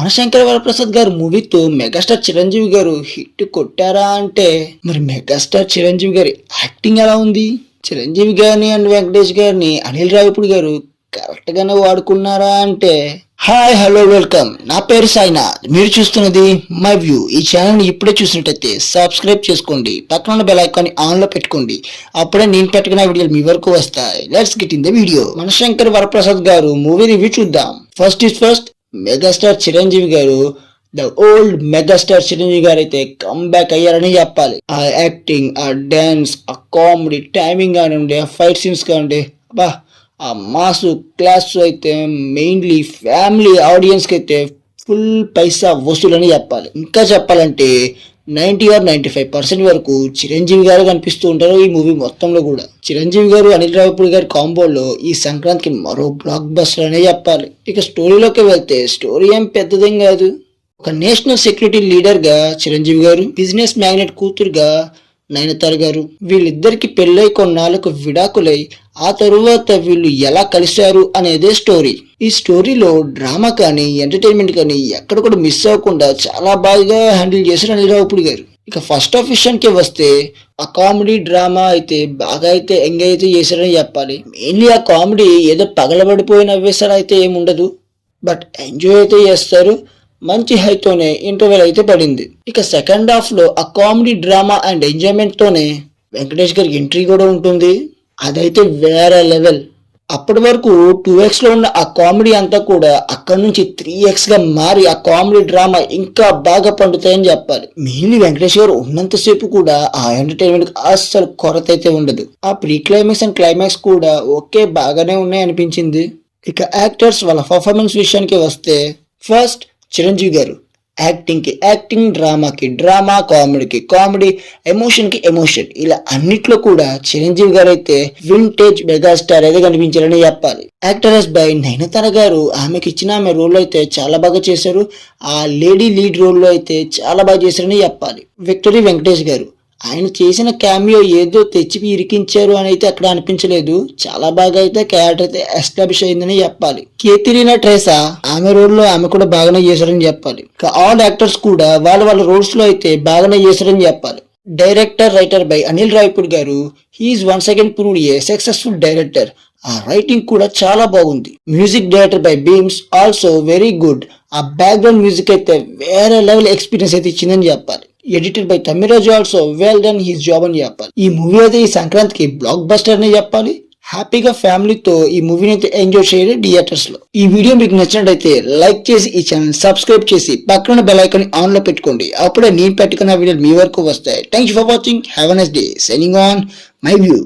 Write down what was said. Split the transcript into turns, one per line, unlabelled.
మనశంకర వరప్రసాద్ గారు మూవీతో మెగాస్టార్ చిరంజీవి గారు హిట్ కొట్టారా అంటే మరి మెగాస్టార్ చిరంజీవి గారి యాక్టింగ్ ఎలా ఉంది? చిరంజీవి గారిని అండ్ వెంకటేష్ గారిని అనిల్ రావిపూడి గారు కరెక్ట్ గానే వాడుకున్నారా అంటే హాయ్ హలో వెల్కమ్, నా పేరు సాయినాథ్. మీరు చూస్తున్నది మై వ్యూ. ఈ ఛానల్ ని ఇప్పుడే చూసినట్టయితే సబ్స్క్రైబ్ చేసుకోండి, పక్కన ఉన్న బెల్ ఐకాన్ ఆన్ లో పెట్టుకోండి. అప్పుడే నేను పెట్టుకున్న వీడియోలు మీ వరకు వస్తాయి. Let's get in the video. Manashankar Varaprasad గారు మూవీ రివ్యూ చూద్దాం. First is first, megastar Chiranjeevi గారు, ద ఓల్డ్ మెగాస్టార్ చిరంజీవి గారు అయితే కమ్బ్యాక్ అయ్యారని చెప్పాలి. ఆ యాక్టింగ్, ఆ డాన్స్, ఆ కామెడీ టైమింగ్ కానివ్వండి, ఆ ఫైట్ సీన్స్ కానివ్వండి, అబ్బా ఆ మాసు క్లాస్ అయితే మెయిన్లీ ఫ్యామిలీ ఆడియన్స్కి అయితే ఫుల్ పైసా వసూలని చెప్పాలి. ఇంకా చెప్పాలంటే 90 or 95% వరకు చిరంజీవి గారు కనిపిస్తూ ఉంటారు ఈ మూవీ మొత్తంలో కూడా. చిరంజీవి గారు అనిల్ రావిపూడి గారి కాంబోలో ఈ సంక్రాంతికి మరో బ్లాక్ బస్టర్ అనే చెప్పాలి. ఇక స్టోరీలోకి వెళ్తే స్టోరీ ఏం పెద్దదేం కాదు. ఒక నేషనల్ సెక్యూరిటీ లీడర్ గా చిరంజీవి గారు, బిజినెస్ మ్యాగ్నెట్ కూతురుగా నయనతార గారు, వీళ్ళిద్దరికి పెళ్ళై కొన్నాళ్ళకు విడాకులై ఆ తరువాత వీళ్ళు ఎలా కలిశారు అనేదే స్టోరీ. ఈ స్టోరీలో డ్రామా కానీ ఎంటర్టైన్మెంట్ కానీ ఎక్కడ కూడా మిస్ అవ్వకుండా చాలా బాగా హ్యాండిల్ చేశారు అనిల్ రావిపూడి గారు. ఇక ఫస్ట్ ఆఫ్ విషయానికి వస్తే ఆ కామెడీ డ్రామా అయితే బాగా అయితే ఎంజాయ్ అయితే చేశారని చెప్పాలి. మెయిన్లీ ఆ కామెడీ ఏదో పగలబడిపోయి నవ్వేసారు అయితే ఏముండదు, బట్ ఎంజాయ్ అయితే చేస్తారు. మంచి హైతోనే ఇంటర్వెల్ అయితే పడింది. ఇక సెకండ్ హాఫ్ లో ఆ కామెడీ డ్రామా అండ్ ఎంజాయ్మెంట్ తోనే వెంకటేష్ గారికి ఎంట్రీ కూడా ఉంటుంది. అదైతే వేరే లెవెల్. అప్పటి వరకు 2x లో ఉన్న ఆ కామెడీ అంతా కూడా అక్కడి నుంచి 3x గా మారి ఆ కామెడీ డ్రామా ఇంకా బాగా పండుతాయని చెప్పాలి. మెయిన్లీ వెంకటేష్ గారు ఉన్నంతసేపు కూడా ఆ ఎంటర్టైన్మెంట్ అస్సలు కొరత అయితే ఉండదు. ఆ ప్రీ క్లైమాక్స్ అండ్ క్లైమాక్స్ కూడా ఓకే బాగానే ఉన్నాయి అనిపించింది. ఇక యాక్టర్స్ వాళ్ళ పర్ఫార్మెన్స్ విషయానికి వస్తే ఫస్ట్ చిరంజీవి గారు యాక్టింగ్ కి యాక్టింగ్, డ్రామాకి డ్రామా, కామెడీకి కామెడీ, ఎమోషన్ కి ఎమోషన్, ఇలా అన్నిట్లో కూడా చిరంజీవి గారు అయితే వింటేజ్ మెగాస్టార్ అయితే కనిపించారని చెప్పాలి. యాక్టరెస్ బై నయనతార గారు ఆమెకి ఇచ్చిన ఆమె రోల్ అయితే చాలా బాగా చేశారు. ఆ లేడీ లీడ్ రోల్ లో అయితే చాలా బాగా చేశారని చెప్పాలి. విక్టరీ వెంకటేష్ గారు, ఆయన చేసిన క్యామియో ఏదో తెచ్చి ఇరికించారు అని అయితే అక్కడ అనిపించలేదు. చాలా బాగా అయితే క్యారెక్టర్ అయితే ఎస్టాబ్లిష్ అయిందని చెప్పాలి. కేతిరీనా ట్రేసా ఆమె రోల్ లో ఆమె కూడా బాగానే చేశారని చెప్పాలి. ఆల్ యాక్టర్స్ కూడా వాళ్ళ వాళ్ళ రోల్స్ లో అయితే బాగానే చేశారని చెప్పాలి. Director writer by Anil Ravipudi garu, he's once again proved a successful director. ఆ రైటింగ్ కూడా చాలా బాగుంది. Music director by Bheems also very good. ఆ బ్యాక్గ్రౌండ్ మ్యూజిక్ అయితే వేరే లెవెల్ ఎక్స్పీరియన్స్ అయితే ఇచ్చిందని చెప్పాలి. Edited by Tammiraju also well done his job అని చెప్పాలి. ఈ మూవీ అయితే ఈ సంక్రాంతికి బ్లాక్ బస్టర్ అని చెప్పాలి. హ్యాపీగా ఫ్యామిలీతో ఈ మూవీని అయితే ఎంజాయ్ చేయాలి థియేటర్స్ లో. ఈ వీడియో మీకు నచ్చినట్లయితే లైక్ చేసి ఈ ఛానల్ సబ్స్క్రైబ్ చేసి పక్కన బెల్ ఐకాన్ ఆన్ లో పెట్టుకోండి. అప్పుడే నేను పెట్టుకున్న వీడియోలు మీ వరకు వస్తాయి. Thank you for watching. Have a nice day. Signing on my view.